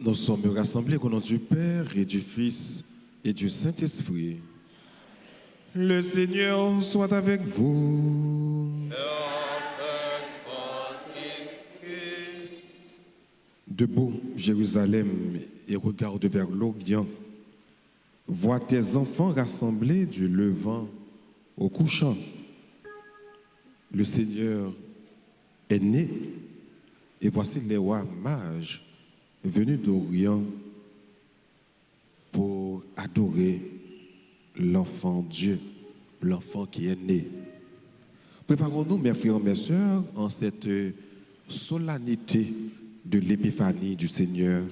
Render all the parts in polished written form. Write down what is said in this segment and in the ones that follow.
Nous sommes rassemblés au nom du Père et du Fils et du Saint-Esprit. Le Seigneur soit avec vous. Debout, Jérusalem, et regarde vers l'Orient. Vois tes enfants rassemblés du levant au couchant. Le Seigneur est né, et voici les rois mages venus d'Orient pour adorer l'enfant Dieu, l'enfant qui est né. Préparons-nous, mes frères et mes sœurs, en cette solennité de l'épiphanie du Seigneur,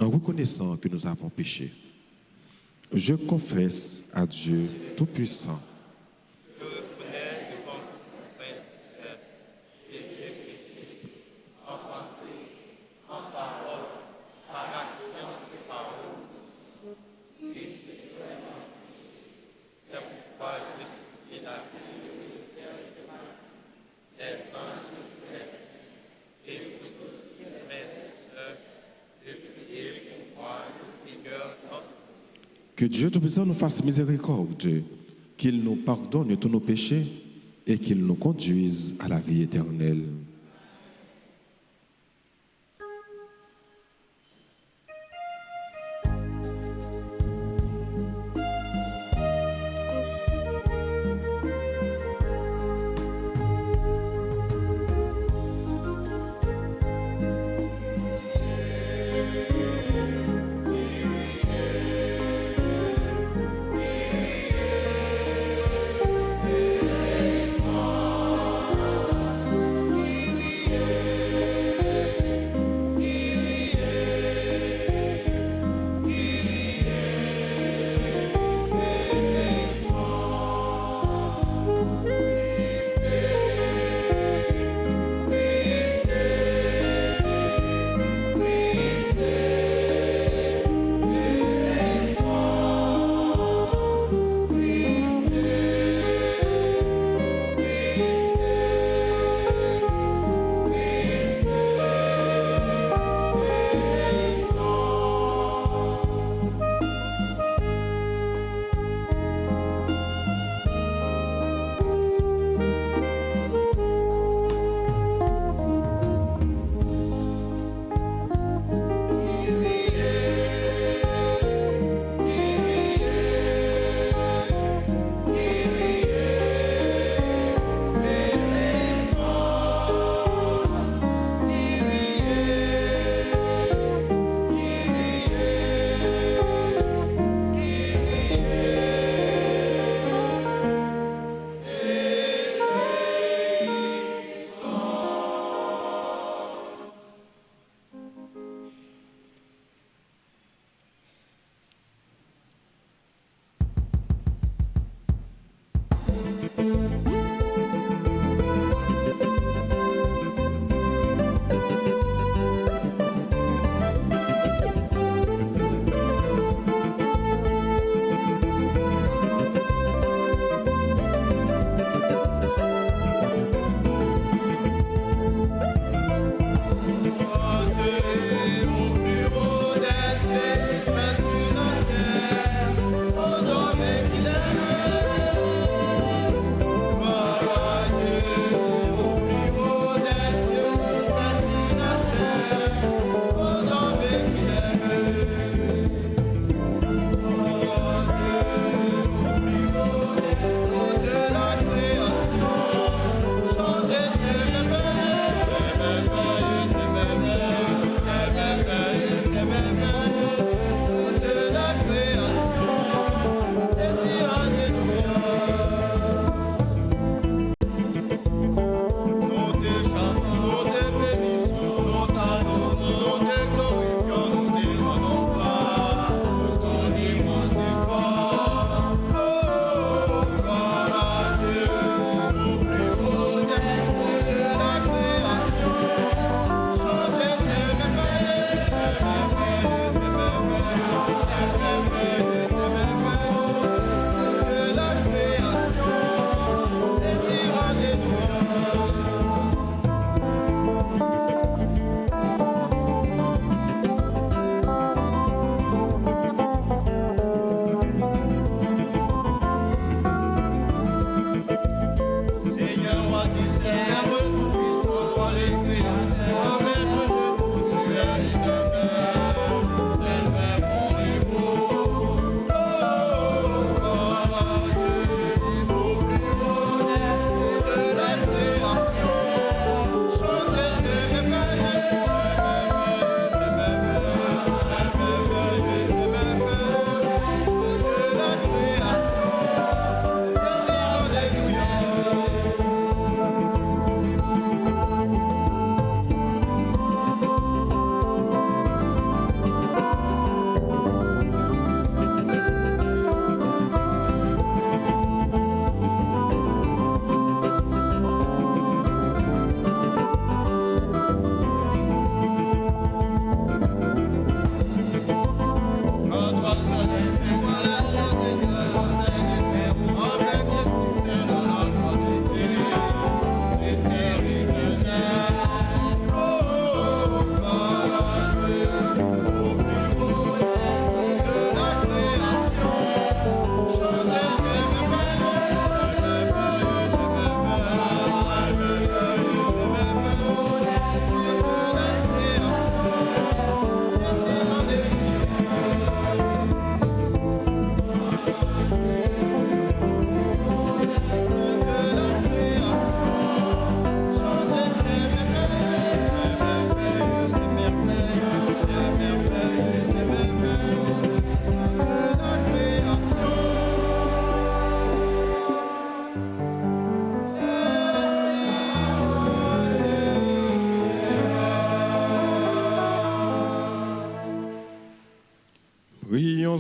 en reconnaissant que nous avons péché. Je confesse à Dieu Tout-Puissant. Je reconnais devant vous, frères et sœurs, que j'ai péché en pensée, en parole, par action et par ruse. Et c'est pourquoi je supplie la bénédiction des anges, des saints, et vous aussi, frères et sœurs, de prier pour moi, le Seigneur notre Dieu. Que Dieu Tout-Puissant nous fasse miséricorde, qu'il nous pardonne tous nos péchés et qu'il nous conduise à la vie éternelle.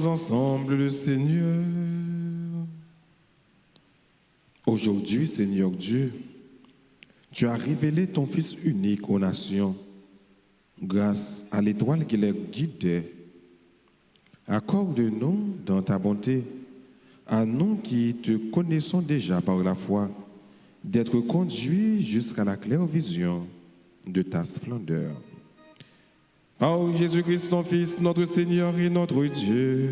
Prions ensemble le Seigneur. Aujourd'hui, Seigneur Dieu, tu as révélé ton Fils unique aux nations grâce à l'étoile qui les guidait. Accorde-nous dans ta bonté, à nous qui te connaissons déjà par la foi, d'être conduits jusqu'à la claire vision de ta splendeur. Par Jésus-Christ, ton Fils, notre Seigneur et notre Dieu,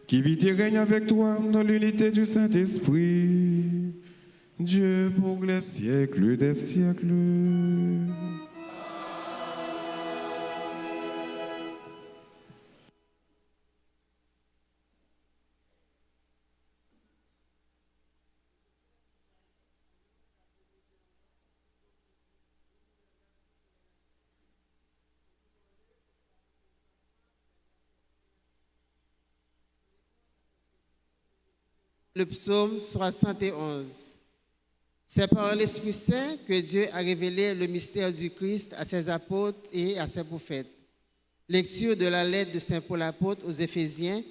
qui vit et règne avec toi dans l'unité du Saint-Esprit, Dieu pour les siècles des siècles. Le psaume 71. C'est par l'Esprit Saint que Dieu a révélé le mystère du Christ à ses apôtres et à ses prophètes. Lecture de la lettre de Saint Paul apôtre aux Éphésiens,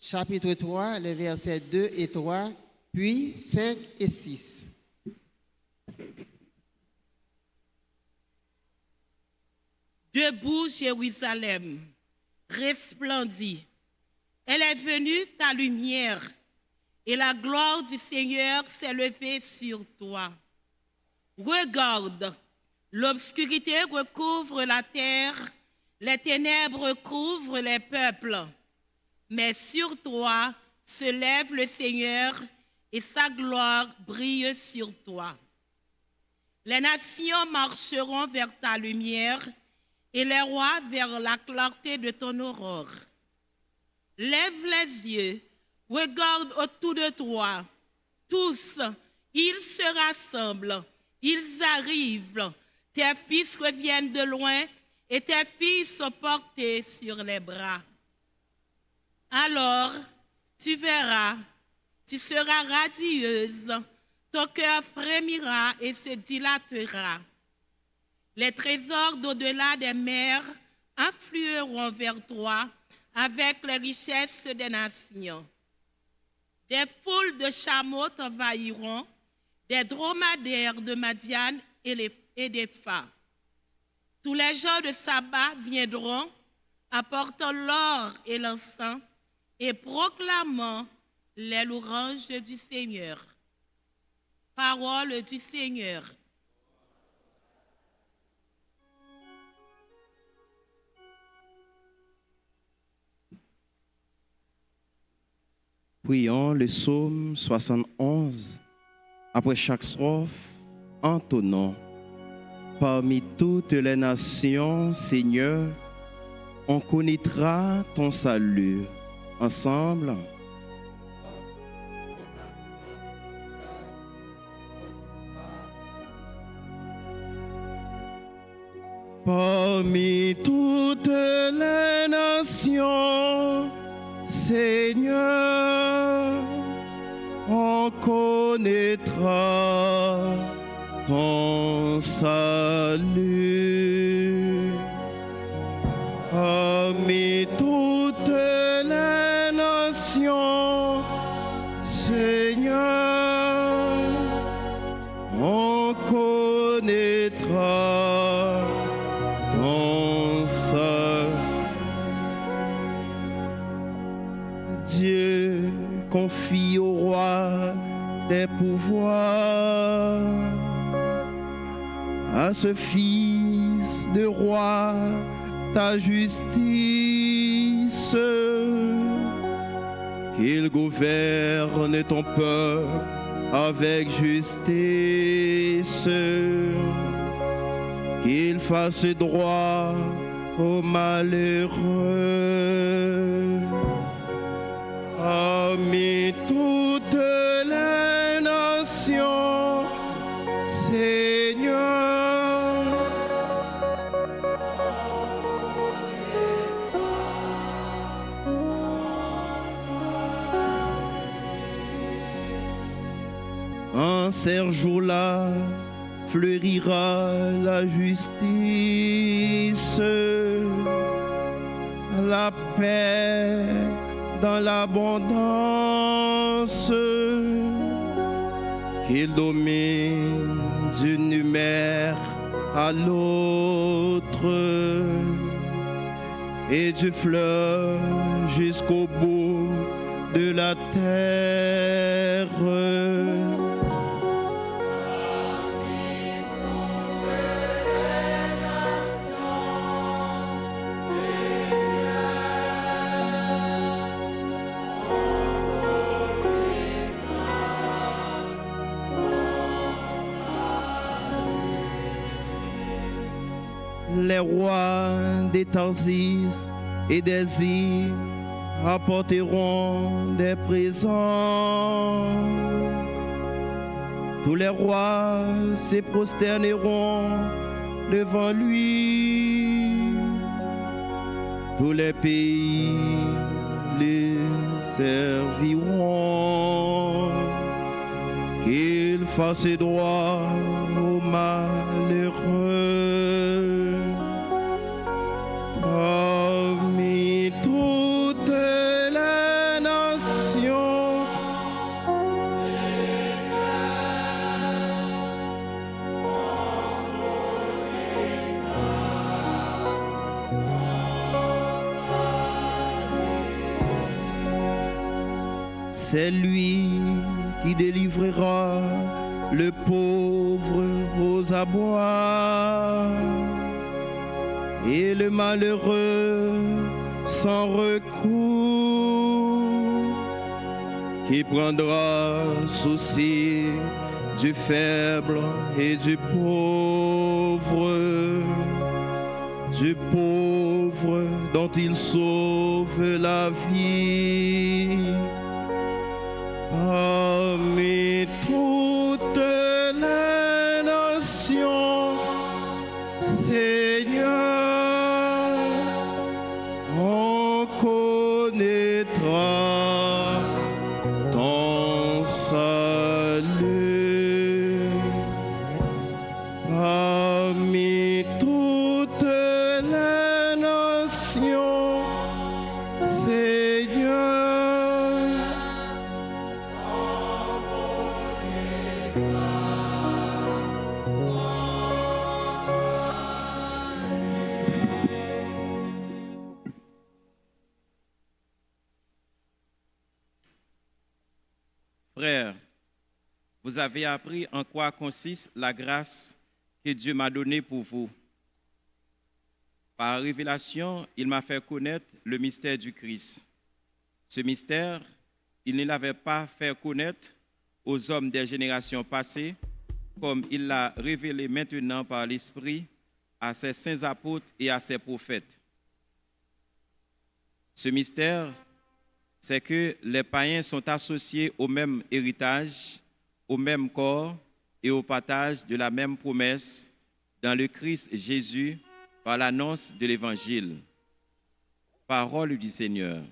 chapitre 3, les versets 2 et 3, puis 5 et 6. Debout, Jérusalem, resplendis. Elle est venue ta lumière, et la gloire du Seigneur s'est levée sur toi. Regarde, l'obscurité recouvre la terre, les ténèbres couvrent les peuples. Mais sur toi se lève le Seigneur, et sa gloire brille sur toi. Les nations marcheront vers ta lumière, et les rois vers la clarté de ton aurore. Lève les yeux, regarde autour de toi. Tous, ils se rassemblent, ils arrivent. Tes fils reviennent de loin et tes filles sont portées sur les bras. Alors, tu verras, tu seras radieuse, ton cœur frémira et se dilatera. Les trésors d'au-delà des mers afflueront vers toi avec les richesses des nations. Des foules de chameaux t'envahiront, des dromadaires de Madian et des phas. Tous les gens de Saba viendront, apportant l'or et l'encens et proclamant les louanges du Seigneur. Parole du Seigneur. Prions le psaume 71, après chaque strophe, entonnons. Parmi toutes les nations, Seigneur, on connaîtra ton salut. Ensemble. Parmi toutes les nations, Seigneur, on connaîtra ton salut. Parmi toutes les nations, Seigneur, on connaîtra ton salut. Dieu confie au roi des pouvoirs, à ce fils de roi ta justice, qu'il gouverne ton peuple avec justice, qu'il fasse droit aux malheureux. Parmi toutes les nations, Seigneur, en ces jours-là fleurira la justice, la paix dans l'abondance, qu'il domine d'une mer à l'autre et du fleuve jusqu'au bout de la terre. Les rois des Tarsis et des îles apporteront des présents. Tous les rois se prosterneront devant lui. Tous les pays les serviront. Qu'il fasse droit aux malheureux. Parmi toutes les nations, c'est lui qui délivrera le pauvre aux abois et le malheureux sans recours, qui prendra souci du faible et du pauvre dont il sauve la vie. Parmi toutes les nations, Seigneur, on connaîtra ton salut. Parmi toutes les nations, Seigneur, Frères, vous avez appris en quoi consiste la grâce que Dieu m'a donnée pour vous. Par révélation, il m'a fait connaître le mystère du Christ. Ce mystère, il ne l'avait pas fait connaître aux hommes des générations passées, comme il l'a révélé maintenant par l'Esprit à ses saints apôtres et à ses prophètes. Ce mystère, c'est que les païens sont associés au même héritage, au même corps et au partage de la même promesse dans le Christ Jésus par l'annonce de l'Évangile. Parole du Seigneur.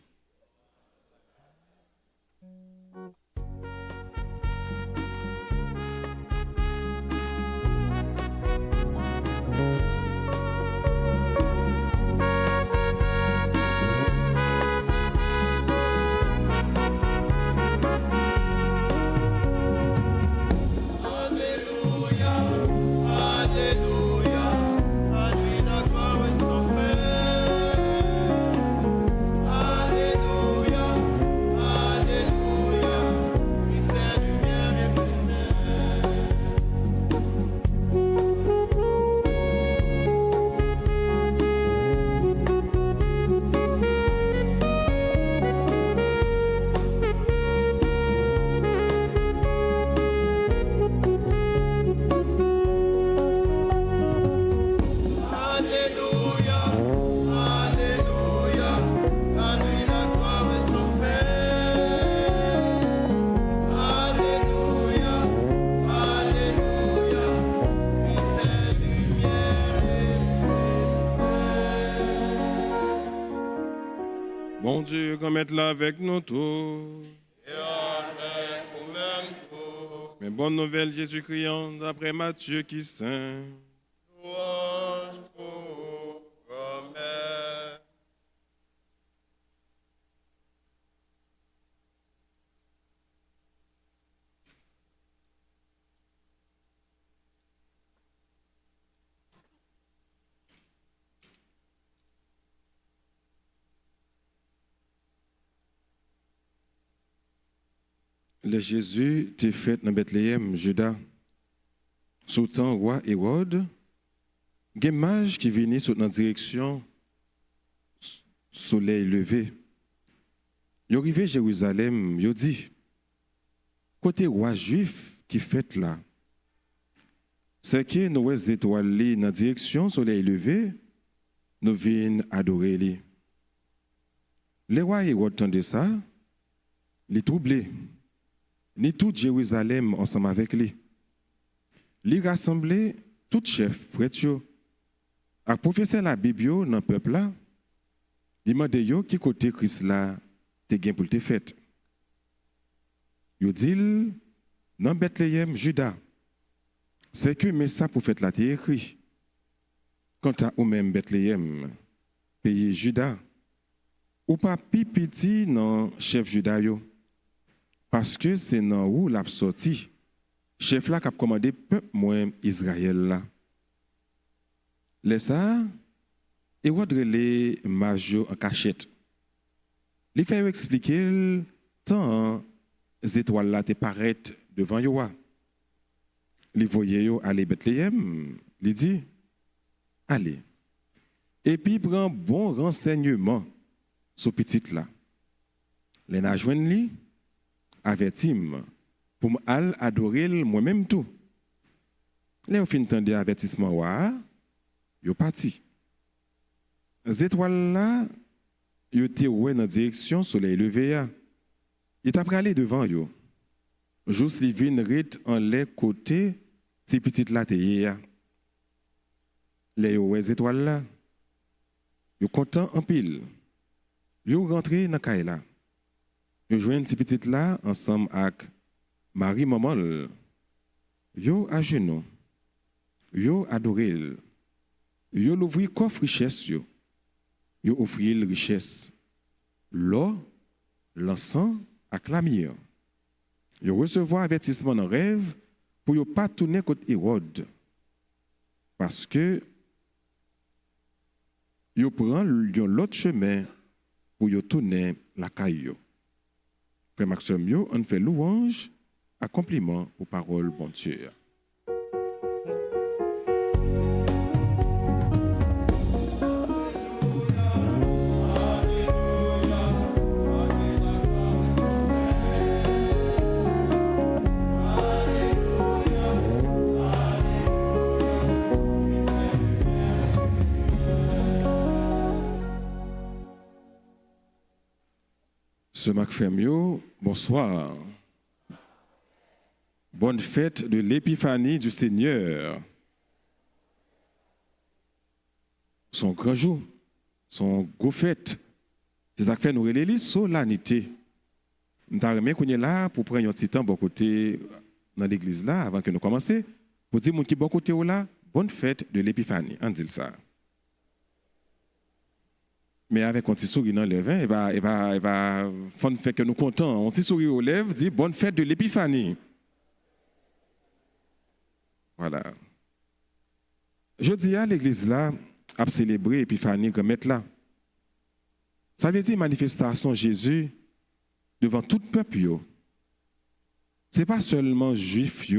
Bon Dieu, remette-la avec nous tous. Et avec vous-même tous. Mais bonne nouvelle, Jésus-Christ, d'après Matthieu qui saint. Louange pour grand-mère. Le Jésus était fait dans Bethléem, Juda. Sous le temps roi Hérode, il y a des mages qui venaient dans la direction soleil levé. Ils arrivaient à Jérusalem, ils ont dit, côté roi juif qui fait là, c'est que nous les étoiles dans la direction soleil levé, nous venons adorer lui. Le roi Hérode entendait ça, il est troublé. Ni tout Jérusalem ensemble avec lui. Il rassemblait tout chef prêtre à professeur la Bible dans le peuple là. Il demandait yo qui côté Christ là te gain pour te fait. Yo dit dans Bethléem Juda. C'est que mais ça pour fait là t'es écrit. Quant à ou même Bethléem pays Juda ou pas petit non chef Juda yo. Parce que c'est dans où l'a sorti chef là qui a commandé peuple moins Israël là. Les ça et les major en cachette. Il fait expliquer tant les étoiles là te paraître devant yo. Il voyait yo aller Bethléem, il dit allez. Et puis prend bon renseignement sur petite là. Les n'a joindre li avertim pour m'al adorer moi-même tout. Les fin tande avertissement wa yo parti. Les étoiles là yo te ouais dans direction soleil levé ya. Il t'a aller devant yo. Juste li vinn rit en les côté si petite là te ya. Les yo ouais étoiles là yo content en pile. Yo rentré dans kay là. Yo joine si petite là ensemble avec Marie maman. Yo à genoux. Yo adoré. Yo l'ouvri coffre richesse yo. Yo offri richesse. L'eau, l'encens ak la myrrhe. Yo recevoir avertissement dans rêve pour yo pas tourner contre Hérode. Parce que yo prend l'autre chemin pour yo tourner la caille. Frère Maxime, on fait louange, accomplissement aux paroles bon Dieu. Ce Macfemio, bonsoir. Bonne fête de l'épiphanie du Seigneur. Son grand jour, son gros fête. C'est ça que fait nous relais solennité. Nous avons qu'on est là pour prendre un petit temps bon côté dans l'église là avant que nous commencions pour dire mon qui bon côté là, bonne fête de l'épiphanie. On dit ça. Mais avec un petit sourire dans les lèvres, il va faire que nous contents. Un petit sourire aux lèvres dit bonne fête de l'épiphanie. Voilà. Je dis à l'église là, à célébrer l'épiphanie comme mettre là. Ça veut dire manifestation Jésus devant tout peuple. Ce n'est pas seulement juifs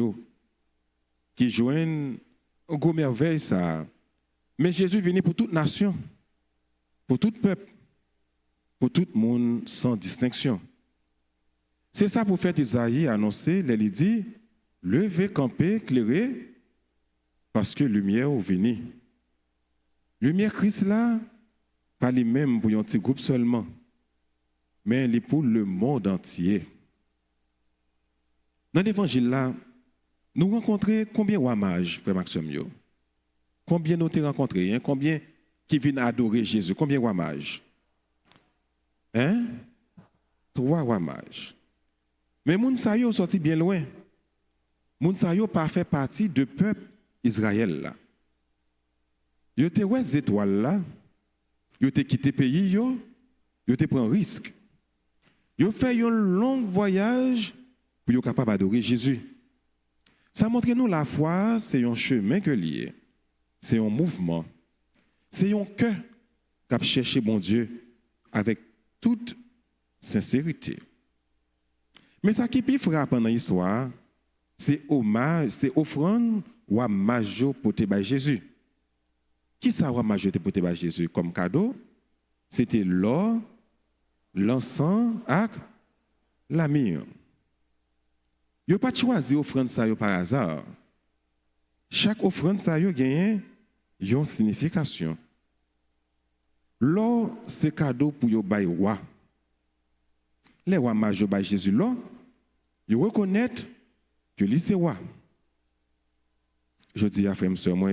qui joignent au gros merveille ça. Mais Jésus est venu pour toute nation. Pour tout peuple, pour tout le monde sans distinction. C'est ça pour faire Isaïe annoncer, il dit, levez, campez, éclairez, parce que lumière est venue. Lumière Christ là, pas les mêmes pour un petit groupe seulement, mais il est pour le monde entier. Dans l'évangile là, nous rencontrons combien de mages, frère Maxime? Combien nous avons rencontrés? Combien qui viennent adorer Jésus? Combien de mages? 3 mages. Mais moun sa yo sorti bien loin. Moun sa yo pas fait partie de peuple Israël là. Yo te wè étoiles là. Yo te quitté pays yo te prend risque. Yo fait un long voyage pour yo capable d'adorer Jésus. Ça montre nous la foi, c'est un chemin que lié. C'est un mouvement. C'est un cœur qui a cherché bon Dieu avec toute sincérité. Mais ça qui est frappant dans l'histoire, c'est hommage, c'est offrande ou hommage porté par Jésus. Qui ça hommage porté par Jésus comme cadeau? C'était l'or, l'encens et la myrrhe. Vous n'avez pas choisi offrande ça par hasard. Chaque offrande ça a une signification. L'or, c'est cadeau pour le roi. Les rois majeurs par Jésus, l'or, ils reconnaissent que lui c'est roi. Je dis à frère, soeur, moi,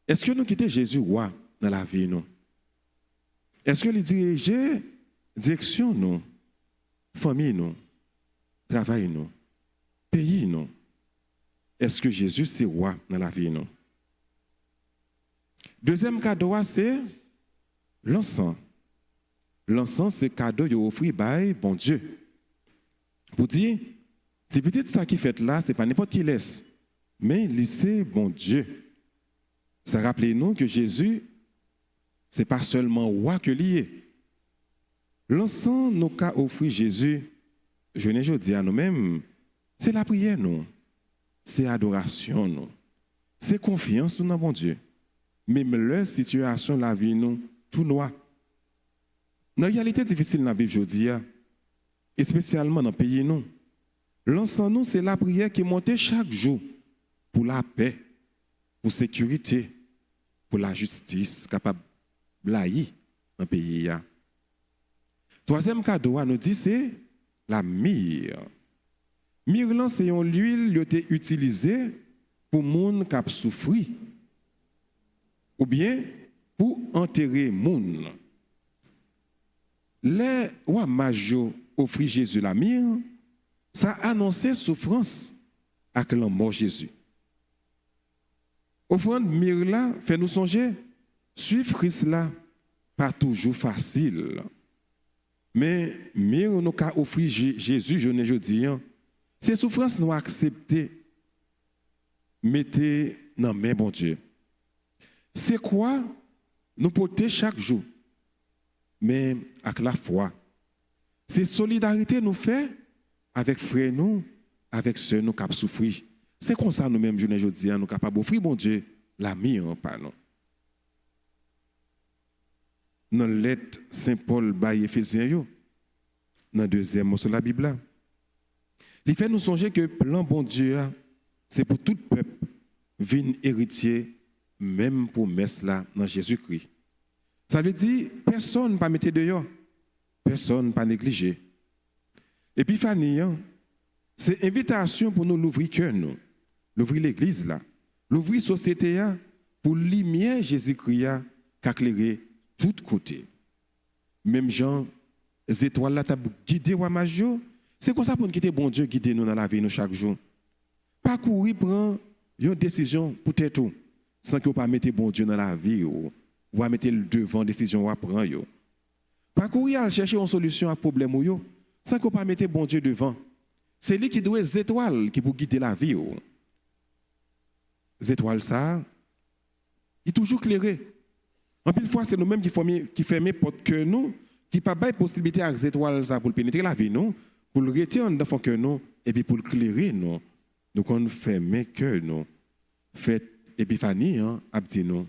est-ce que nous quittons Jésus roi dans la vie, nous? Est-ce que lui dirige direction, nous, famille, nous, travail, nous, pays, nous? Est-ce que Jésus c'est roi dans la vie, nous? Deuxième cadeau, c'est l'encens. L'encens, c'est cadeau qu'il offre par bon Dieu. Pour dire, c'est petit ça qui fait là, c'est pas n'importe qui laisse, mais c'est bon Dieu. Ça rappelle nous que Jésus, c'est pas seulement roi que lié. L'encens nous qu'a offert Jésus, je ne dis à nous-mêmes, c'est la prière nous, c'est adoration nous, c'est confiance dans bon Dieu. Même leur situation la vie nous tout noir. Dans la réalité difficile dans la vie aujourd'hui, et spécialement dans le pays nous, l'encens nous c'est la prière qui monte chaque jour pour la paix, pour la sécurité, pour la justice capable de dans le pays. Troisième cadeau nous dit c'est la myrrhe. Myrrhe c'est une huile qui a été utilisée pour les gens qui ont souffert ou bien pour enterrer les gens. Les rois majeurs offrirent Jésus la myrrhe, ça annonçait souffrance avec la mort de Jésus. Offrande myrrhe là fait nous songer, suivre Christ là, pas toujours facile. Mais myrrhe nous qu'a offert Jésus, je ne dis rien, ces souffrances nous accepter, mettez dans main bon Dieu. C'est quoi nous porter chaque jour? Mais avec la foi. C'est solidarité nous fait avec frères nous, avec ceux nous qui ont souffert. C'est comme ça nous-mêmes, je ne dis, nous capables d'offrir bon Dieu la myrrhe par nous. Dans la lettre Saint-Paul par Éphésiens, dans le deuxième mot sur la Bible, il fait nous songer que le plan bon Dieu, c'est pour tout peuple, vin héritier, même pour messe là, dans Jésus-Christ. Ça veut dire, personne ne peut mettre dehors, personne ne peut négliger. Épiphanie, c'est invitation pour nous l'ouvrir cœur, nous, l'ouvrir l'église là, l'ouvrir la société pour lumière Jésus-Christ qui a éclairé tous côtés. Même Jean, les étoiles là, t'as guidé ou major, c'est comme ça pour nous quitter bon Dieu guider nous dans la vie nous chaque jour. Pas courir prendre une décision pour tout, sans que vous pas mettre bon Dieu dans la vie ou à mettre le devant décision à prendre. Pas courir à chercher une solution à problème ou sans que vous pas mettre bon Dieu devant. C'est lui qui doit les étoiles qui pour guider la vie. Les étoiles ça, il est toujours éclairé. En plus fois c'est nous-mêmes qui fermons porte cœur nous, qui pas bail possibilité à les étoiles ça pour pénétrer la vie nous, pour le retirer dans fond cœur nous et puis pour le éclairer nous. Donc on ferme cœur nous. Fait épiphanie a dit nous.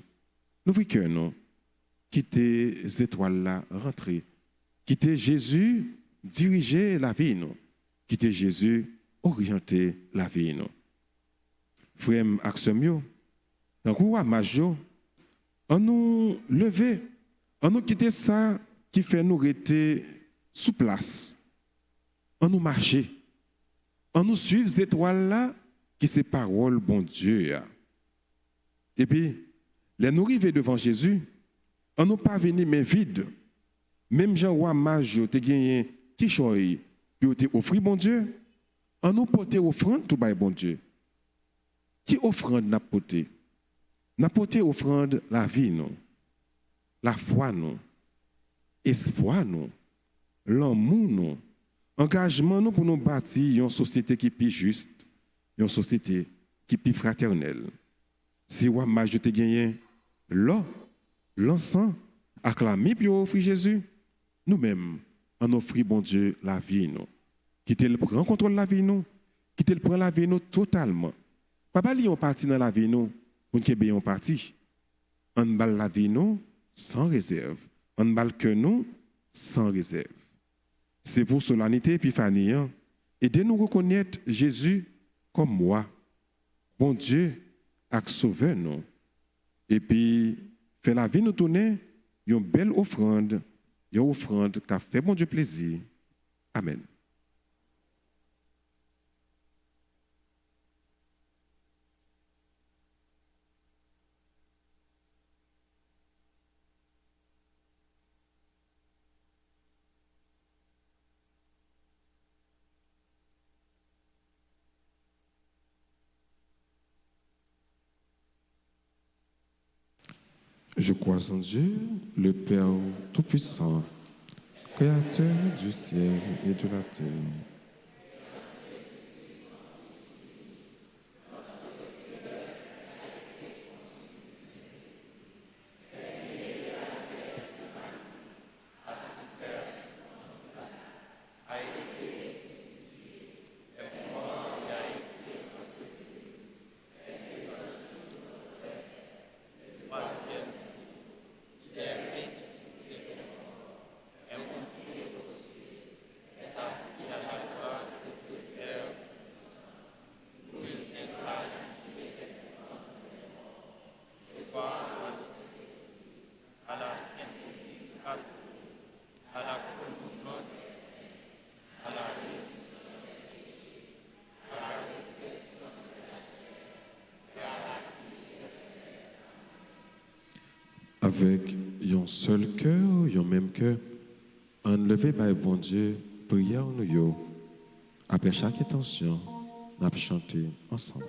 Nous cœur nous. Quitter les étoiles là, rentrer. Quitter Jésus, diriger la vie nous. Quitter Jésus, orienter la vie nous. Frère Axemio, dans le major, on nous lever, on nous quitter ça qui fait nous rester sous place. On nous marcher. On nous suivre ces étoiles là qui c'est parole bon Dieu. Et puis, les nous arriver devant Jésus, on nous pas venir mais vide. Même Jean roi mage te gagné qui choy puis te offrir bon Dieu, on nous porter offrande tout by bon Dieu. Qui offrande n'a porté? N'a porté offrande la vie nous, la foi nous, espoir nous, l'amour nous, engagement nous pour nous bâtir une société qui est plus juste, une société qui est plus fraternelle. Si roi mage te gagné l'eau, l'encens, acclamé puis offrir Jésus, nous-mêmes, on offre bon Dieu la vie nous. qui te prend contrôle de la vie nous, qui te prend la vie nous totalement. Papa li yon parti dans la vie nous pour qu'il y ait un parti. On balle la vie nous sans réserve. On balle que nous sans réserve. C'est pour solennité épiphanie. Aidez-nous à reconnaître Jésus comme moi. Bon Dieu a sauvé nous. Et puis, fait la vie nous tourner une belle offrande, une offrande qui a fait bon Dieu plaisir. Amen. Je crois en Dieu, le Père Tout-Puissant, Créateur du ciel et de la terre. Avec un seul cœur, un même cœur, enlevé par bon Dieu, prière nous yo. Après chaque intention, nous allons chanter ensemble.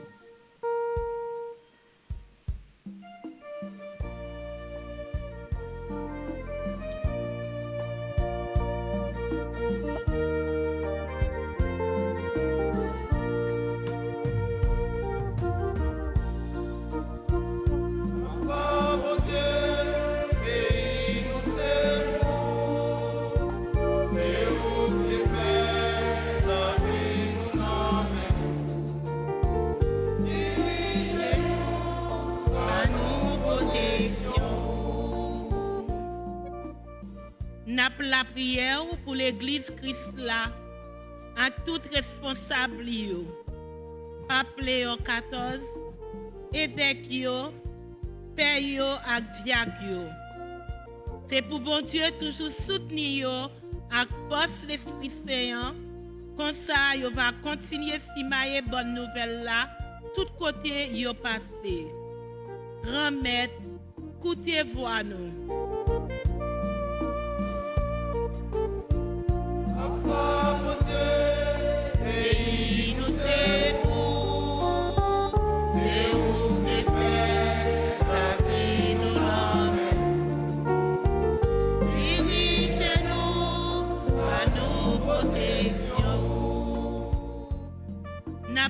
N'a la prière pour l'église Christ là, avec tout responsable yo. Pape Léon XIV, évêque yo, père yo ak diacre yo. C'est pour bon Dieu toujours soutenir yo avec force l'Esprit Saint. Comme ça, yo va continuer simayer bonne nouvelle là, tout côté yo passé. Grand maître, écoutez voix nous.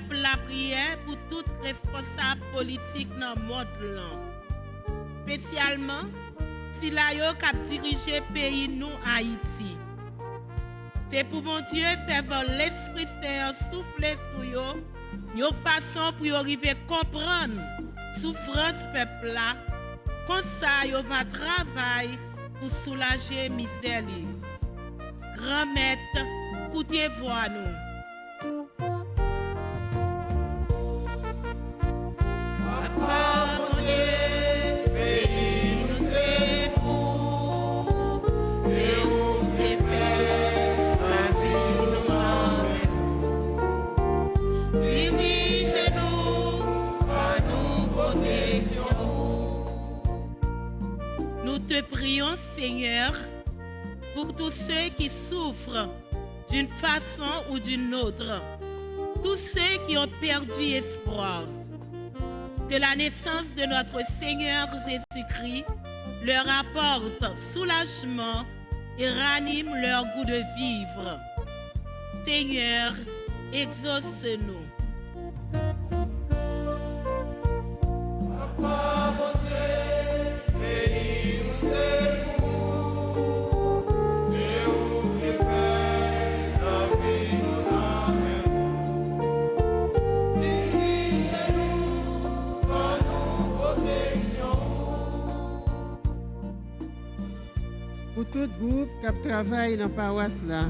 La prière pour tout responsable politique dans le monde. Spécialement, si la yo cap diriger pays nous Haïti. C'est pour mon Dieu faire l'Esprit Saint souffler sur yo, une façon pour yo arriver comprendre souffrance peuple là. Comme ça yo va travailler pour soulager misère. Grand maître, écoutez voix nous. Nous te prions, Seigneur, pour tous ceux qui souffrent d'une façon ou d'une autre, tous ceux qui ont perdu espoir. Que la naissance de notre Seigneur Jésus-Christ leur apporte soulagement et ranime leur goût de vivre. Seigneur, exauce-nous. C'est où que fait la vie nous tout groupe qui travaille dans la paroisse là,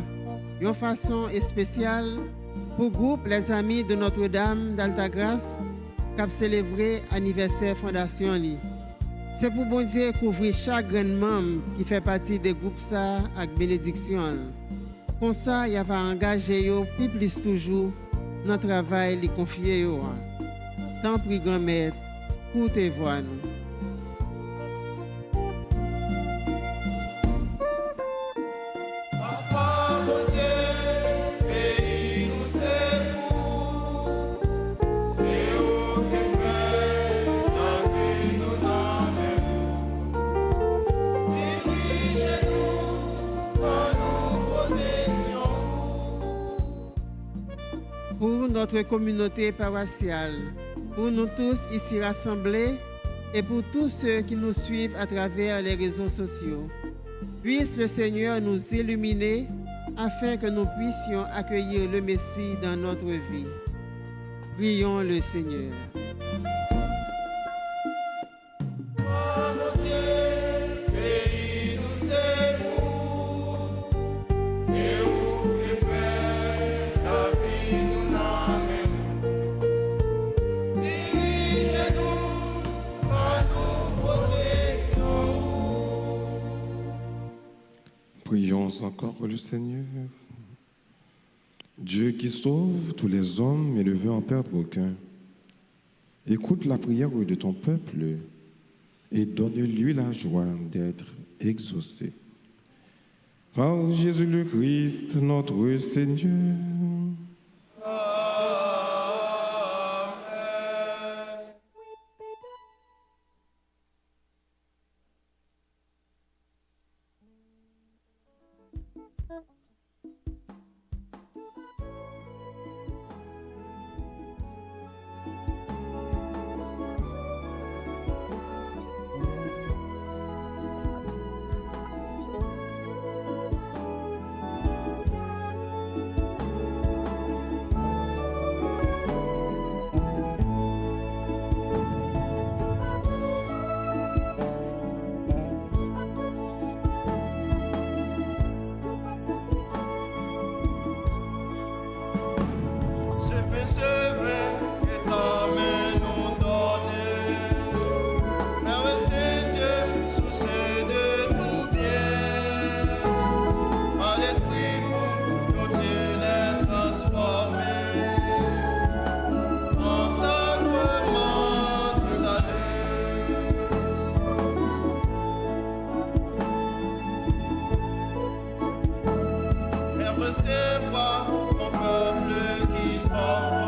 une façon spéciale pour le groupe Les Amis de Notre-Dame d'Altagrace qui a célébré l'anniversaire fondation. C'est pour bon Dieu couvrir chaque grand membre qui fait partie des groupes ça avec bénédiction. Comme ça, il va engager plus toujours dans le travail qu'il confie. Tant pis, grand-mère, écoutez voix nous. Pour notre communauté paroissiale, pour nous tous ici rassemblés et pour tous ceux qui nous suivent à travers les réseaux sociaux. Puisse le Seigneur nous illuminer afin que nous puissions accueillir le Messie dans notre vie. Prions le Seigneur. Prions encore le Seigneur. Dieu qui sauve tous les hommes et ne veut en perdre aucun, écoute la prière de ton peuple et donne-lui la joie d'être exaucé. Par Jésus le Christ, notre Seigneur. Recevoir ton peuple qui offre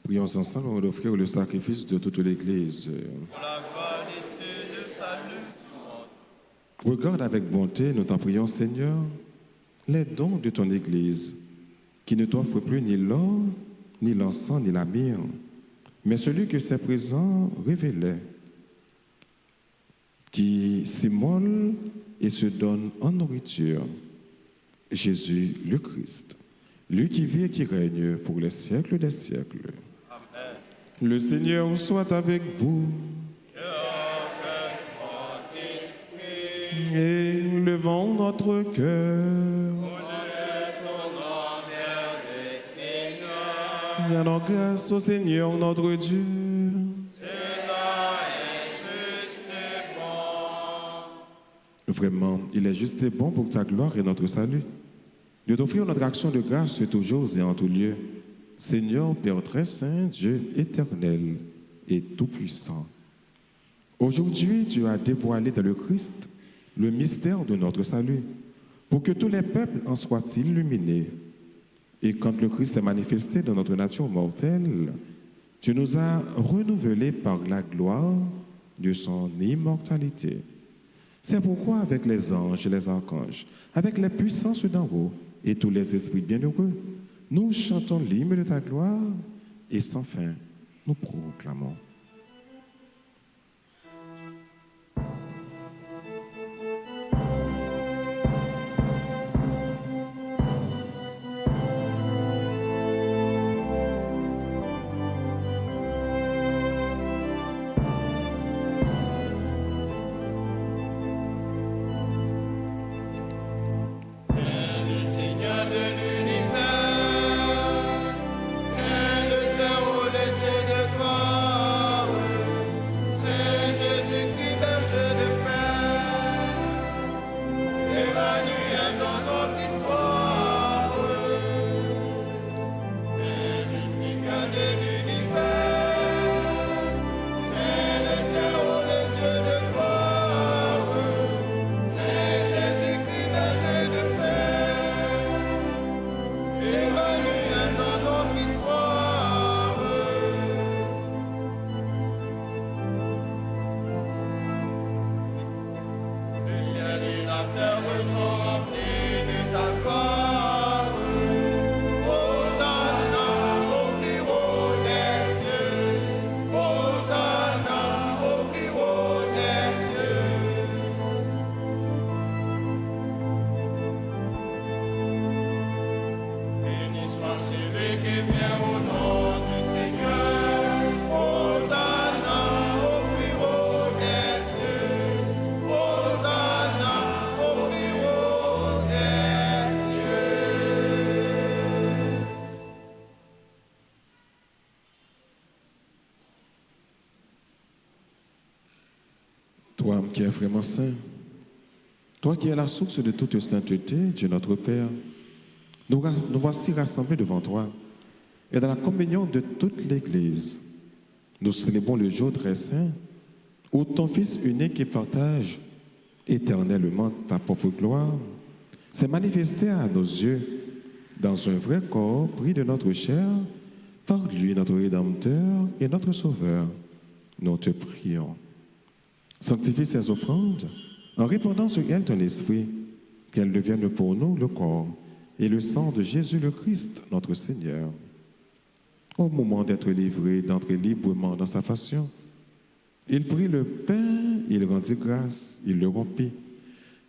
Prions ensemble avant d'offrir le sacrifice de toute l'Église. Pour la gloire de Dieu, le salut du monde. Regarde avec bonté, nous t'en prions, Seigneur, les dons de ton Église, qui ne t'offre plus ni l'or, ni l'encens, ni la myrrhe, mais celui que ses présents révélaient, qui s'immole et se donne en nourriture. Jésus le Christ, lui qui vit et qui règne pour les siècles des siècles. Amen. Le Seigneur soit avec vous. Et avec mon esprit, Et nous levons notre cœur. nous le tournons vers le Seigneur. Rendons grâce au Seigneur notre Dieu. Cela est juste et bon. Vraiment, il est juste et bon pour ta gloire et notre salut, de t'offrir notre action de grâce toujours et en tout lieu. Seigneur, Père très saint, Dieu éternel et tout-puissant. Aujourd'hui, tu as dévoilé dans le Christ le mystère de notre salut, pour que tous les peuples en soient illuminés. Et quand le Christ s'est manifesté dans notre nature mortelle, tu nous as renouvelés par la gloire de son immortalité. C'est pourquoi avec les anges et les archanges, avec les puissances d'en haut et tous les esprits bienheureux, nous chantons l'hymne de ta gloire et sans fin nous proclamons. Le Seigneur de l'univers, c'est le Très-Haut, le Dieu de gloire, c'est Jésus-Christ, berger de paix, Emmanuel dans notre histoire. C'est le Seigneur de l'univers, c'est le Très-Haut, le Dieu de gloire, c'est Jésus-Christ, berger de paix. Emmanuel dans notre histoire. Le ciel et la terre sont remplis de ta gloire. Hosanna au plus haut des cieux. Hosanna au plus haut des cieux. Béni soit celui qui vient au nom du Seigneur. Hosanna au plus haut des cieux. Hosanna au plus haut des cieux. Toi qui es vraiment saint, toi qui es la source de toute sainteté, Dieu notre Père, nous voici rassemblés devant toi et dans la communion de toute l'Église. Nous célébrons le jour très saint où ton Fils unique et partage éternellement ta propre gloire s'est manifesté à nos yeux dans un vrai corps pris de notre chair par lui, notre Rédempteur et notre Sauveur. Nous te prions. Sanctifie ces offrandes en répandant sur elles ton esprit, qu'elles deviennent pour nous le corps et le sang de Jésus le Christ, notre Seigneur. Au moment d'être livré, d'entrer librement dans sa passion, il prit le pain, il rendit grâce, il le rompit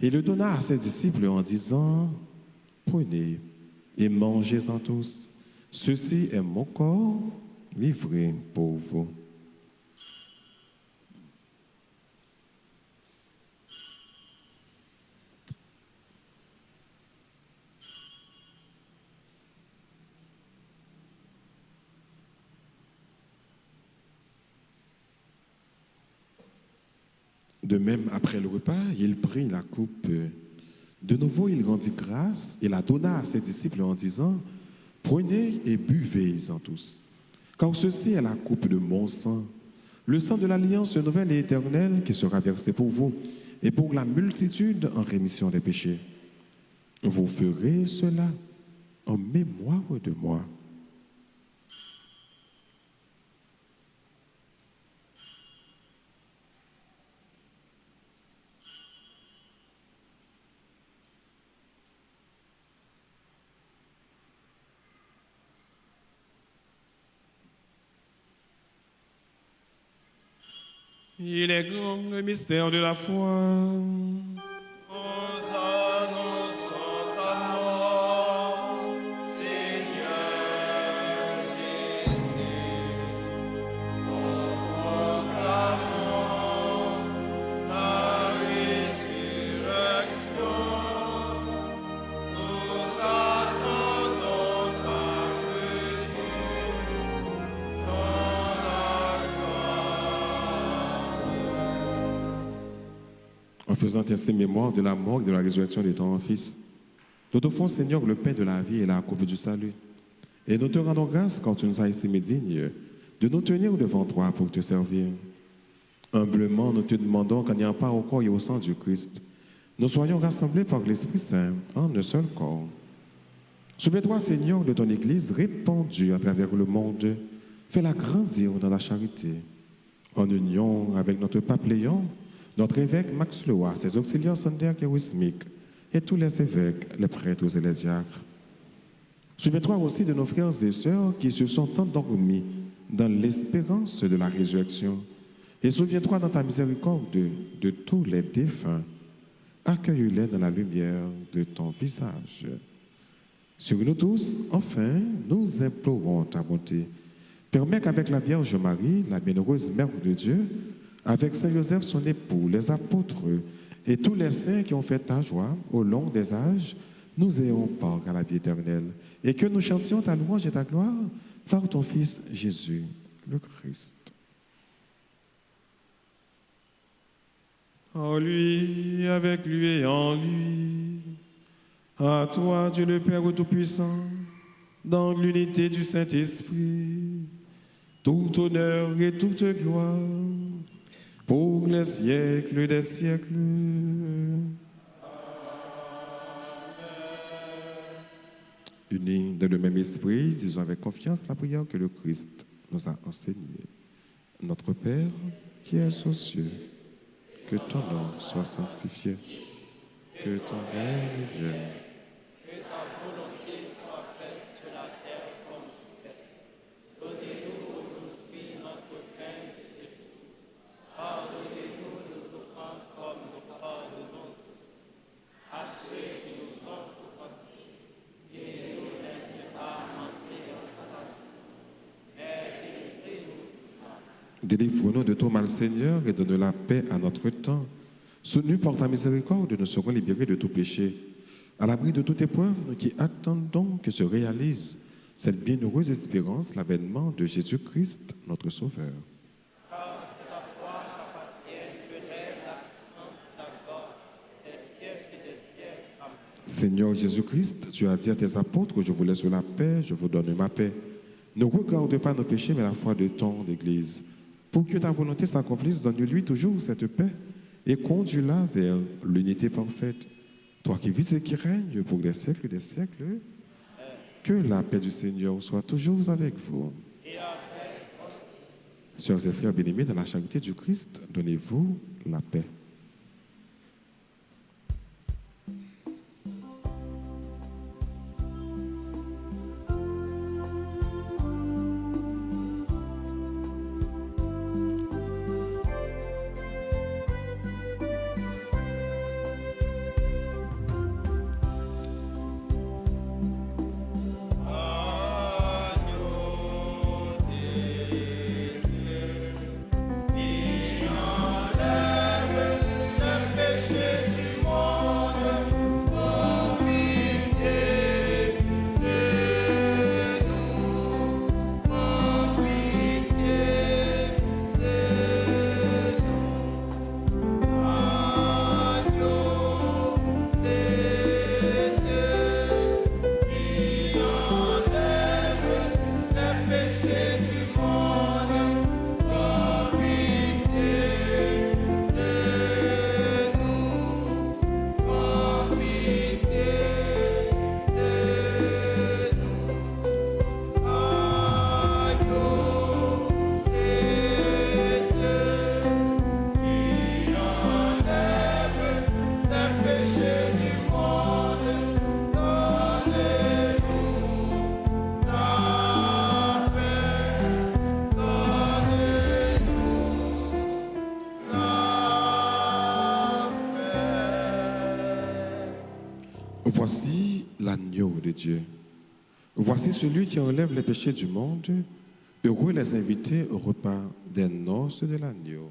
et le donna à ses disciples en disant, « Prenez et mangez-en tous. Ceci est mon corps livré pour vous. » De même, après le repas, il prit la coupe. De nouveau, il rendit grâce et la donna à ses disciples en disant, « Prenez et buvez-en tous, car ceci est la coupe de mon sang, le sang de l'alliance nouvelle et éternelle qui sera versé pour vous et pour la multitude en rémission des péchés. Vous ferez cela en mémoire de moi. » Il est grand le mystère de la foi. Nous annonçons ta mort, Seigneur Jésus. Nous proclamons ta résurrection. Nous attendons ta venue dans la gloire. En faisant ainsi mémoire de la mort et de la résurrection de ton Fils, nous t'offrons, Seigneur, le pain de la vie et la coupe du salut. Et nous te rendons grâce quand tu nous as estimés dignes de nous tenir devant toi pour te servir. Humblement, nous te demandons qu'en ayant part au corps et au sang du Christ, nous soyons rassemblés par l'Esprit Saint en un seul corps. Souviens-toi, Seigneur, de ton Église répandue à travers le monde. Fais-la grandir dans la charité. En union avec notre pape Léon, notre évêque Max Leroy, ses auxiliaires Sander Kewismik et tous les évêques, les prêtres et les diacres. Souviens-toi aussi de nos frères et sœurs qui se sont endormis dans l'espérance de la résurrection. Et souviens-toi dans ta miséricorde de tous les défunts. Accueille-les dans la lumière de ton visage. Sur nous tous, enfin, nous implorons ta bonté. Permets qu'avec la Vierge Marie, la bienheureuse Mère de Dieu, avec Saint Joseph, son époux, les apôtres et tous les saints qui ont fait ta joie au long des âges, nous ayons part à la vie éternelle et que nous chantions ta louange et ta gloire par ton Fils Jésus, le Christ. En lui, avec lui et en lui. À toi, Dieu le Père Tout-Puissant, dans l'unité du Saint-Esprit, tout honneur et toute gloire, pour les siècles des siècles. Unis dans le même esprit, disons avec confiance la prière que le Christ nous a enseignée. Notre Père, qui es aux cieux, que ton nom soit sanctifié, que ton règne vienne. Délivre-nous de tout mal, Seigneur, et donne la paix à notre temps. Soutenu par ta miséricorde, nous serons libérés de tout péché. À l'abri de toute épreuve, nous qui attendons que se réalise cette bienheureuse espérance, l'avènement de Jésus-Christ, notre Sauveur. Seigneur Jésus-Christ, tu as dit à tes apôtres, je vous laisse la paix, je vous donne ma paix. Ne regarde pas nos péchés, mais la foi de ton Église. Pour que ta volonté s'accomplisse, donne-lui toujours cette paix et conduis-la vers l'unité parfaite. Toi qui vis et qui règnes pour des siècles et des siècles, que la paix du Seigneur soit toujours avec vous. Sœurs et frères bien-aimés, dans la charité du Christ, donnez-vous la paix. Vision l'agneau de Dieu. Voici celui qui enlève les péchés du monde. Heureux les invités au repas des noces de l'agneau.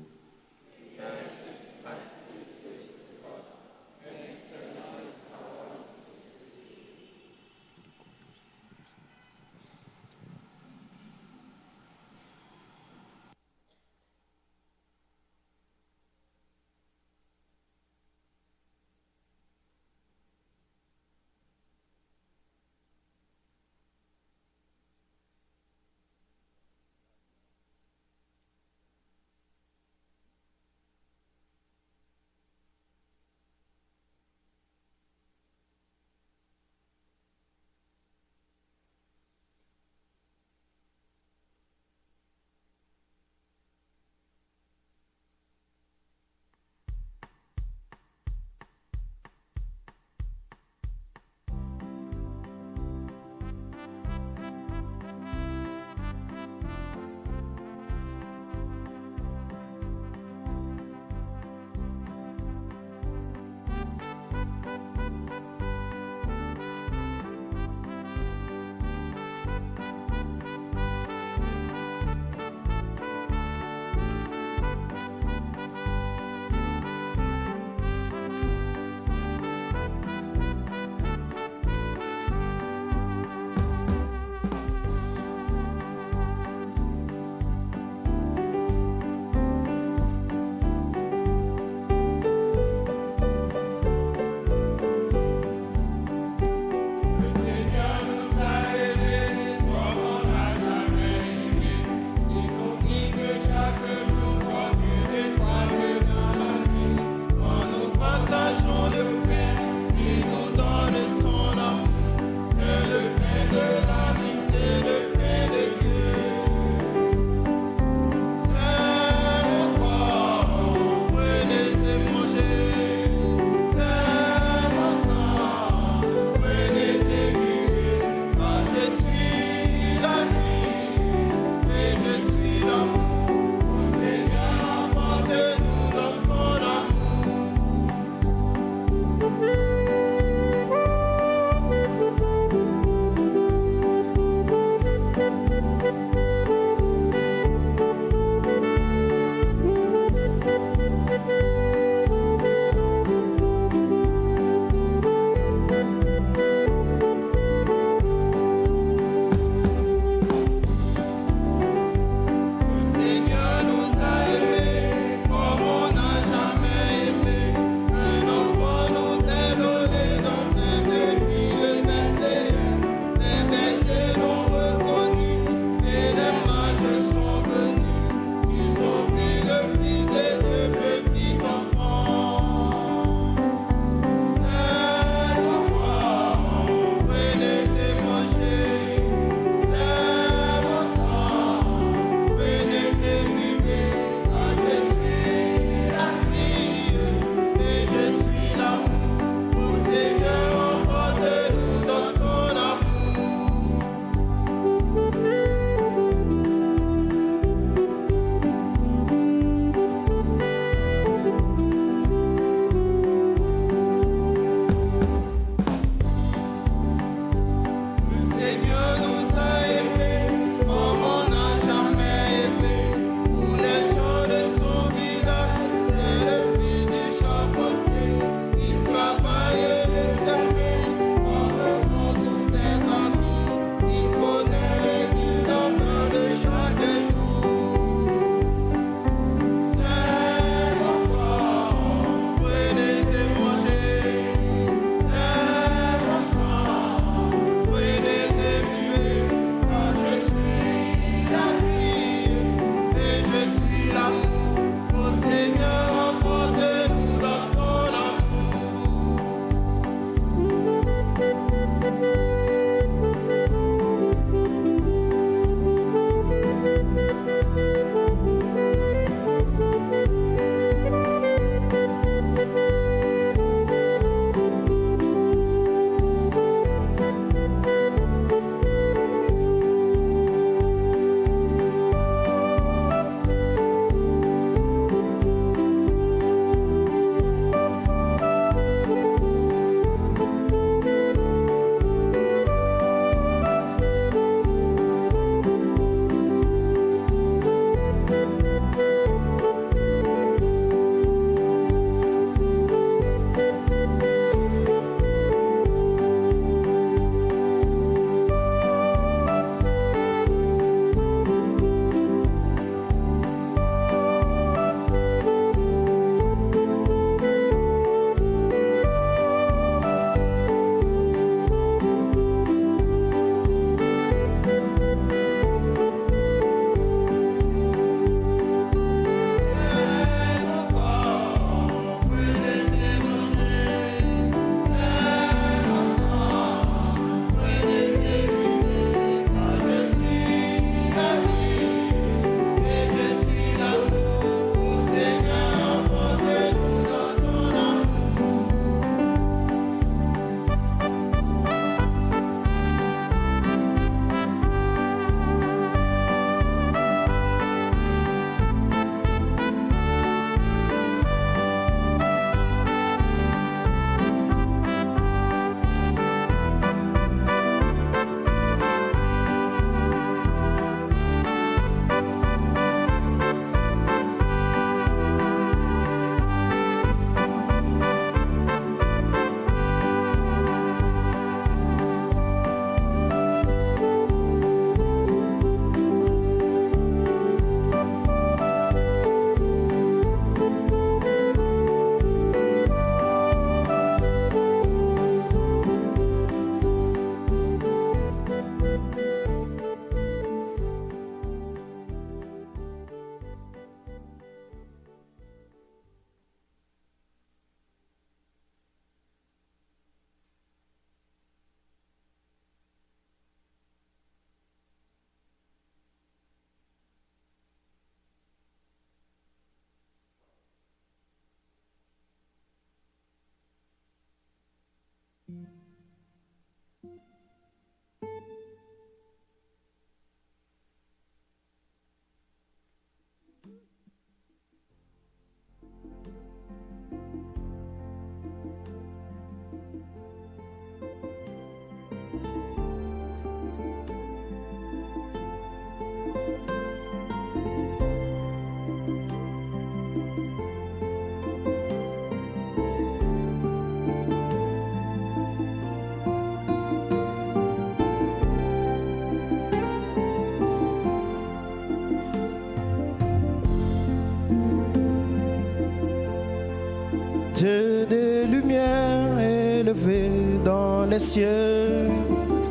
élevé dans les cieux,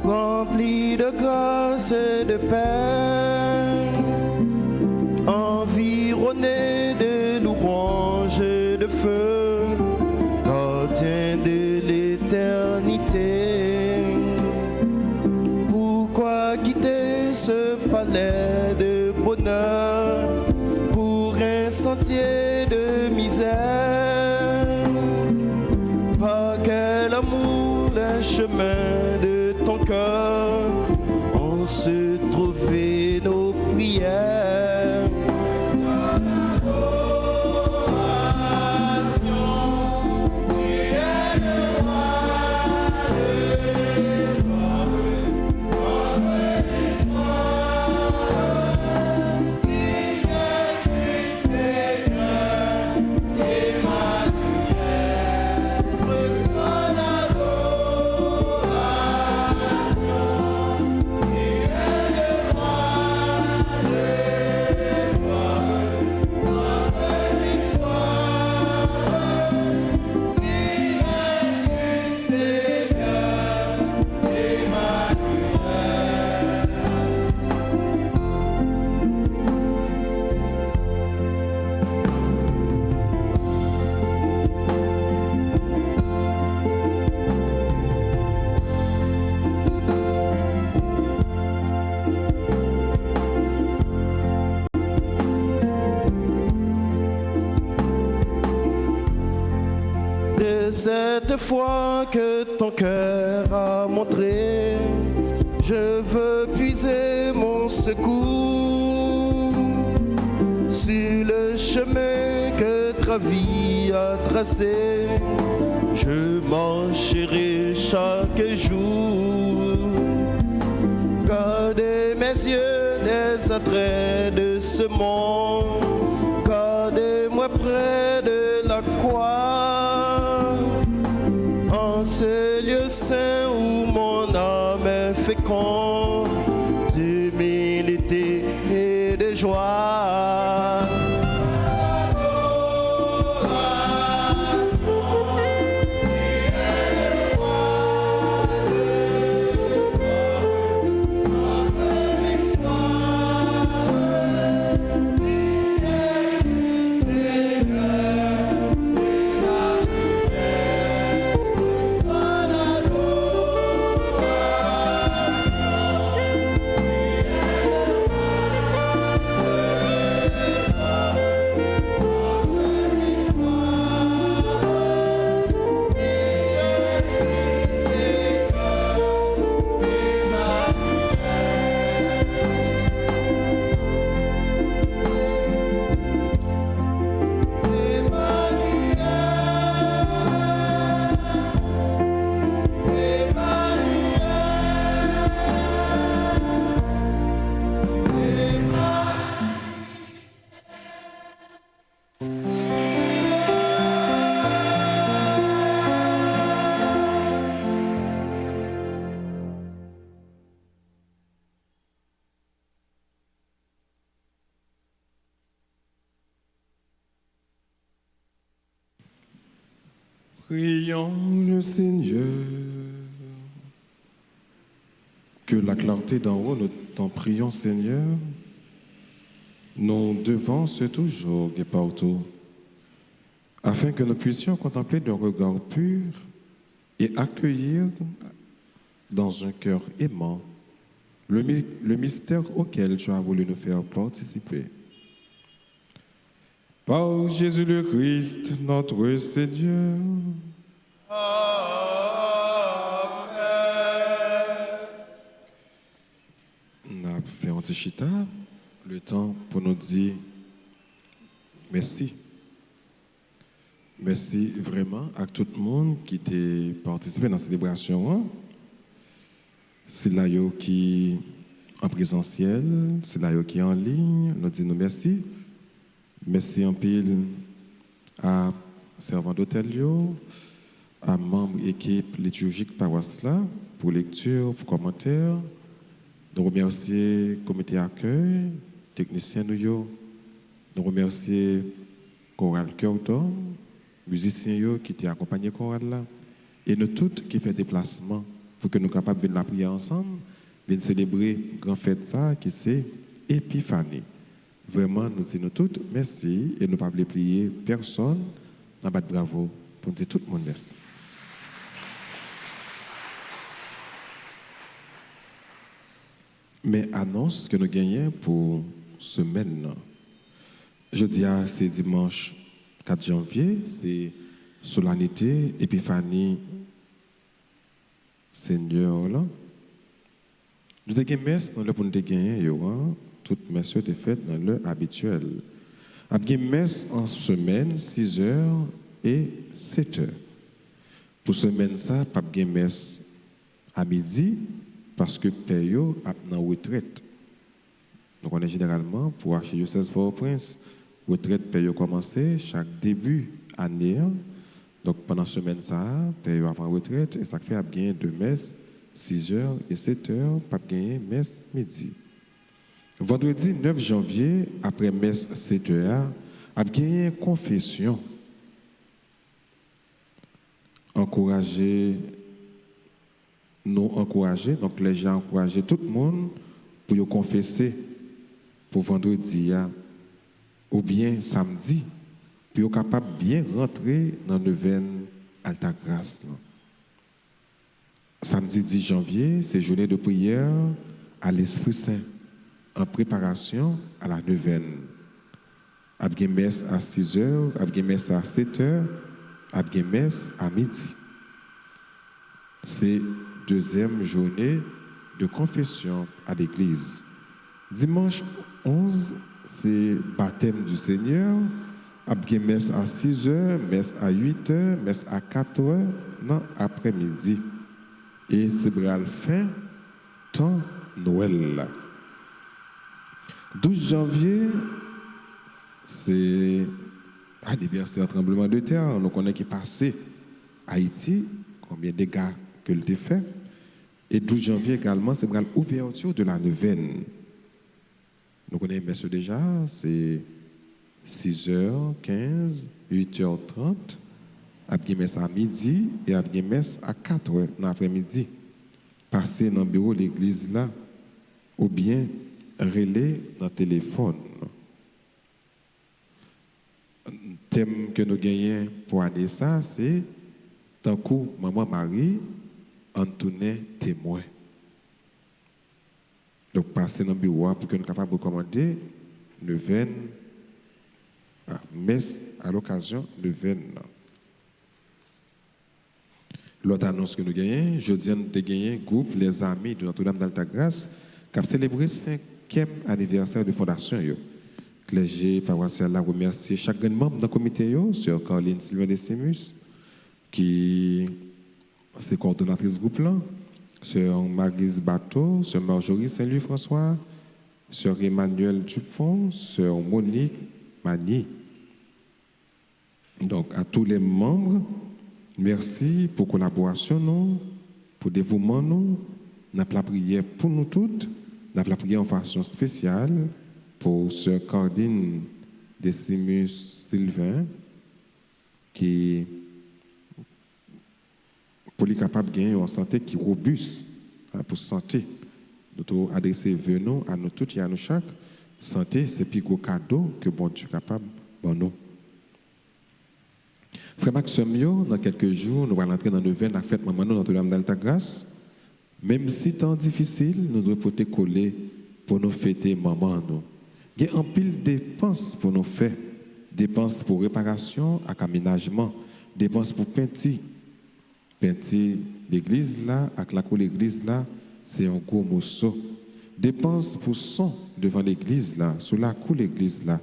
rempli de grâce et de paix, environné de louanges et de feu, gardien de l'éternité. Pourquoi quitter ce palais de bonheur pour un sentier de misère? Par quel amour, le chemin de ton cœur ont se trouvé nos prières. De cette foi que ton cœur a montré, je veux puiser mon secours sur le chemin que ta vie a tracé. Je marcherai chaque jour, garder mes yeux des attraits de ce monde, gardez-moi près de la croix, en ce lieu saint où mon âme est féconde d'humilité et de joie. Prions le Seigneur. Que la clarté d'en haut, nous t'en prions, Seigneur, nous devance toujours et partout, afin que nous puissions contempler d'un regard pur et accueillir dans un cœur aimant le mystère auquel tu as voulu nous faire participer. Par Jésus le Christ, notre Seigneur. On a fait un petit chita, le temps pour nous dire merci. Merci vraiment à tout le monde qui a participé dans la célébration. C'est là qui est en présentiel, c'est là qui est en ligne. Nous disons merci. Merci en pile à servant d'hôtel, à membres équipe liturgique paroisse là pour lecture, pour commentaires. Nous remercions le comité d'accueil, techniciens nous remercions Chorale Cœur d'Homme, musiciens qui t'ont accompagné chorale là, et nous toutes qui fait déplacement pour que nous soyons capables de venir la prière ensemble, venir célébrer grand fête ça qui c'est Épiphanie. Vraiment, nous disons toutes merci et nous ne pouvons pas prier personne. Nous avons bravo pour dire tout le monde merci. Mais annonce que nous gagnons pour semaine. Jeudi, c'est dimanche 4 janvier, c'est solennité, Épiphanie, Seigneur. Là. Nous avons messe dans le pour nous gagner, toutes messe étaient faites dans l'heure habituelle. Nous avons messe en semaine, 6h et 7h. Pour semaine, ça, pas de messe à midi, parce que Père a en retraite. Donc, on est généralement, pour archidiocèse Port-au-Prince, retraite Père commencé chaque début année. Donc, pendant la semaine, ça, Père a en retraite, et ça fait bien deux messes, 6h et 7h, pas gagner messe midi. Vendredi 9 janvier, après messe 7h, a gagné confession. Nous encourager, donc les gens encourager tout le monde pour confesser pour vendredi ou bien samedi, pour être capable de bien rentrer dans le neuvaine Alta Grâce. Samedi 10 janvier, c'est journée de prière à l'Esprit Saint, en préparation à la neuvaine. Avec messe à 6h, avec messe à 7h, avec messe à midi. C'est deuxième journée de confession à l'église. Dimanche 11, c'est baptême du Seigneur, avec messe à 6h, messe à 8h, messe à 4h, dans après-midi. Et c'est la fin, temps Noël. 12 janvier, c'est anniversaire tremblement de terre. Nous connaissons qui est passé Haïti, combien de dégâts que le fait. Et 12 janvier également, c'est l'ouverture de la neuvaine. Nous connaissons messieurs déjà, c'est 6h15, 8h30, après messe à midi et après messe à 4h dans l'après-midi. Passer dans le bureau de l'église là, ou bien relais dans le téléphone. Le thème que nous gagnons pour aller ça, c'est tant que Maman Marie Antoine témoin. Donc, passer dans le bureau pour que nous soyons capables de recommander neuvaine, messe à l'occasion de neuvaine. L'autre annonce que nous gagnons, jeudi, nous avons gagné un groupe, les amis de Notre-Dame d'Altagrace, qui a célébré le 5e anniversaire de fondation. Le clergé paroissial a remercié chaque membre du comité, Sœur Caroline Sylvain Décimus, qui est coordonnatrice du groupe là, Sœur Maryse Bateau, Sœur Marjorie Saint-Louis-François, Sœur Emmanuel Dupont, Sœur Monique Magny. Donc, à tous les membres, merci pour la collaboration, pour le dévouement. Nous avons la prière pour nous toutes. Nous avons la prière en façon spéciale pour Sœur Caroline Décimus Sylvain, qui pour les capables de gagner une santé qui est robuste, pour santé. Nous adresser venons à nous tous et à nous chaque. Santé, c'est le plus gros cadeau que bon Dieu est capable de nous. Frère Maxime, dans quelques jours, nous allons entrer dans le neuvaine à fête Maman Notre-Dame d'Altagrace. Même si temps difficile, nous devons porter coller pour nous fêter Maman. Il y a un pile de dépenses pour nous faire. Dépenses pour réparation, aménagement, dépenses pour peinture. Peinture l'église là, avec la cour l'église là, c'est un gros morceau. Dépenses pour son devant l'église là, sur la cour l'église là.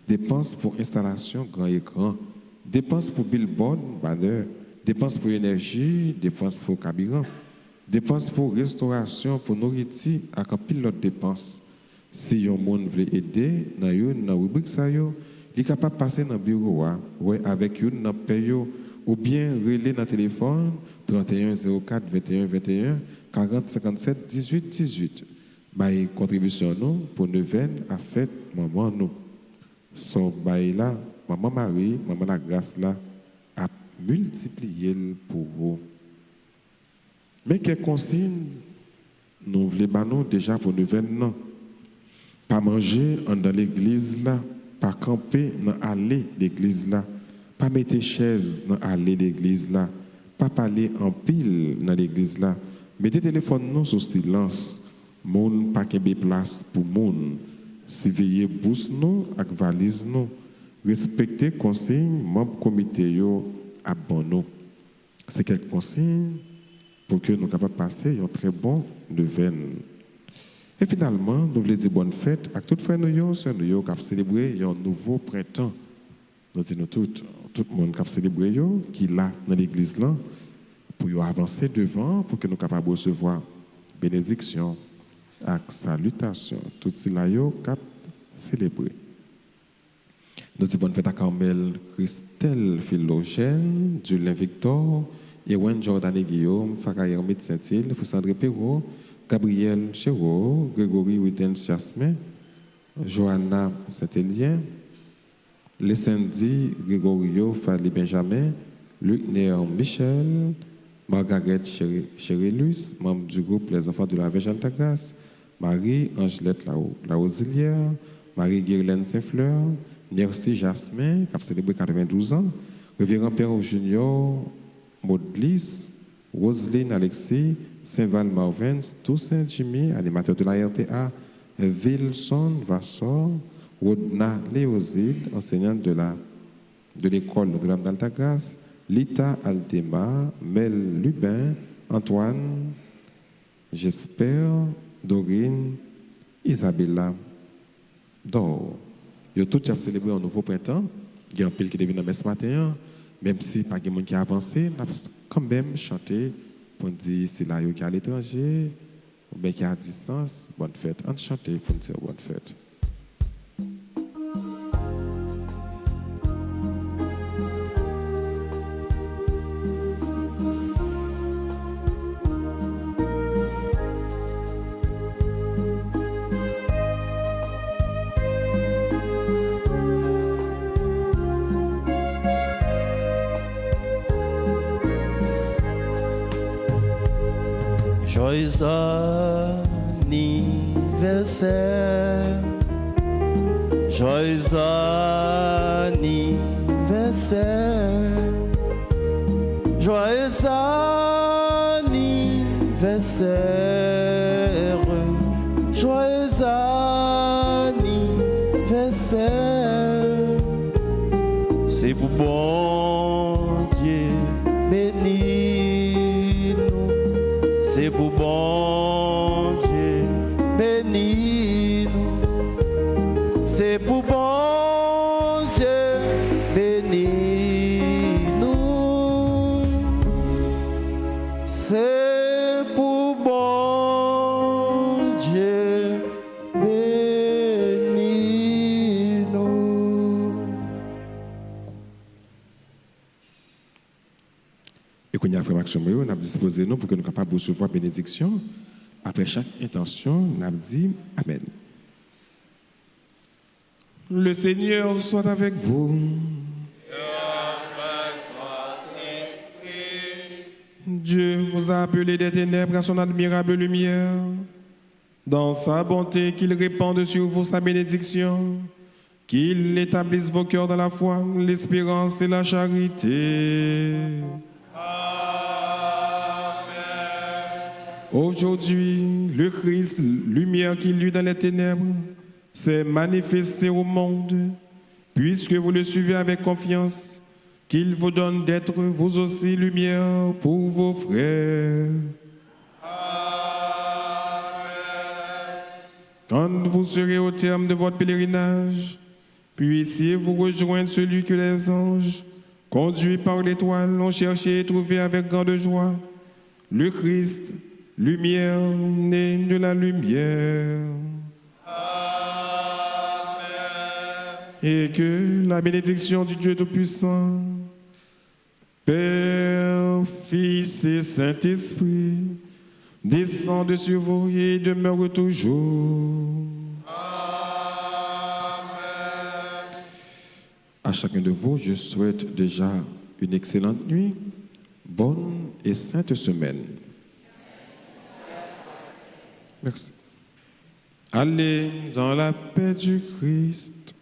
Dépenses pour installation grand écran. Dépenses pour billboard, banner. Dépenses pour énergie, dépenses pour carburant. Dépenses pour restauration, pour nourriture, avec un pile d'autres dépenses. Si un monde veut aider, dans la rubrique ça, il est capable de passer dans le bureau, avec une dans paye, ou bien relais dans le téléphone 31 04 21 21 40 57 18 18. Bail contribution nous pour neuvaine à fête maman nous. So bail là, maman Marie, maman la grâce là a multiplié pour vous. Mais quelles consignes nous voulons déjà pour nous venir? Pas manger dans l'église là, pas camper dans l'allée d'église là, pas mettre chaise dans l'allée d'église là, pas parler en pile dans l'église là. Mettez téléphone nous sur silence. Moun pas qu'un place pour moun. Surveiller bouche nous avec valise nous. Respecter consignes membres comité yo à bon nous. C'est quelques consignes pour que nous soyons capables de passer un très bon neuvaine. Et finalement, nous voulons dire bonne fête à toutes frères nous, sœurs nous, qui ont célébré un nouveau printemps. Nous disons tout le monde qui a célébré, qui est là dans l'église là, pour avancer devant, pour que nous soyons capables de recevoir bénédiction et salutation. Tout cela qui a célébré. Nous disons bonne fête à Carmel, Christelle Philogène, Julien Victor, Ewen Jordan et Guillaume, Fakayer Saint-Il, Foussandré Perrault, Gabriel Chéreau, Grégory Wittens Jasmin, Johanna Saint-Élien, Lescendi Grégorio Fali Benjamin, Luc Néon Michel, Margaret Chérélus, membre du groupe Les Enfants de la Vierge Altagrace, Marie-Angelette Laosilière, Marie-Guirlaine Saint-Fleur, Merci Jasmin, qui a célébré 92 ans, Révérend Père Junior Maudlis, Roselyne Alexis, Saint-Val Marvens, Toussaint Jimmy, animateur de la RTA, Wilson Vassor, Rodna Léoside, enseignante de l'école de l'âme d'Altagrace, Lita Altema, Mel Lubin, Antoine, J'espère, Dorine, Isabella, Dor. Ils ont tous célébré un nouveau printemps. Il y a un pile qui est venu dans ce matin, même si pas de monde qui a avancé, on a quand même chanté pour dire c'est là qui est à l'étranger, ou bien qui est à distance. Bonne fête. On chante pour dire bonne fête. Joyeux anniversaire, joyeux anniversaire, joyeux anniversaire, joyeux anniversaire. C'est pour bon Dieu béni nous, c'est pour bon Dieu béni nous, c'est pour bon Dieu béni nous, c'est pour bon Dieu béni nous. Et qu'on y a fait Maxime, on a disposé nous pour que nous soyons capables de recevoir bénédiction. Après chaque intention, on a dit Amen. Le Seigneur soit avec vous. Dieu vous a appelé des ténèbres à son admirable lumière. Dans sa bonté, qu'il répande sur vous sa bénédiction, qu'il établisse vos cœurs dans la foi, l'espérance et la charité. Aujourd'hui, le Christ, lumière qui luit dans les ténèbres, s'est manifesté au monde, puisque vous le suivez avec confiance, qu'il vous donne d'être vous aussi lumière pour vos frères. Quand vous serez au terme de votre pèlerinage, puissiez-vous rejoindre celui que les anges, conduits par l'étoile, ont cherché et trouvé avec grande joie, le Christ, lumière née de la lumière. Amen. Et que la bénédiction du Dieu Tout-Puissant, Père, Fils et Saint-Esprit, descende sur vous et demeure toujours. Amen. À chacun de vous, je souhaite déjà une excellente nuit, bonne et sainte semaine. Merci. Allez dans la paix du Christ.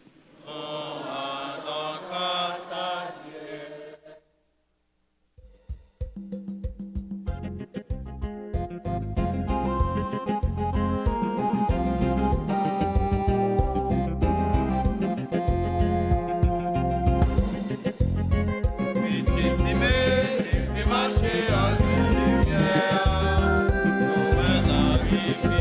Marcher à la lumière, Noël arrive.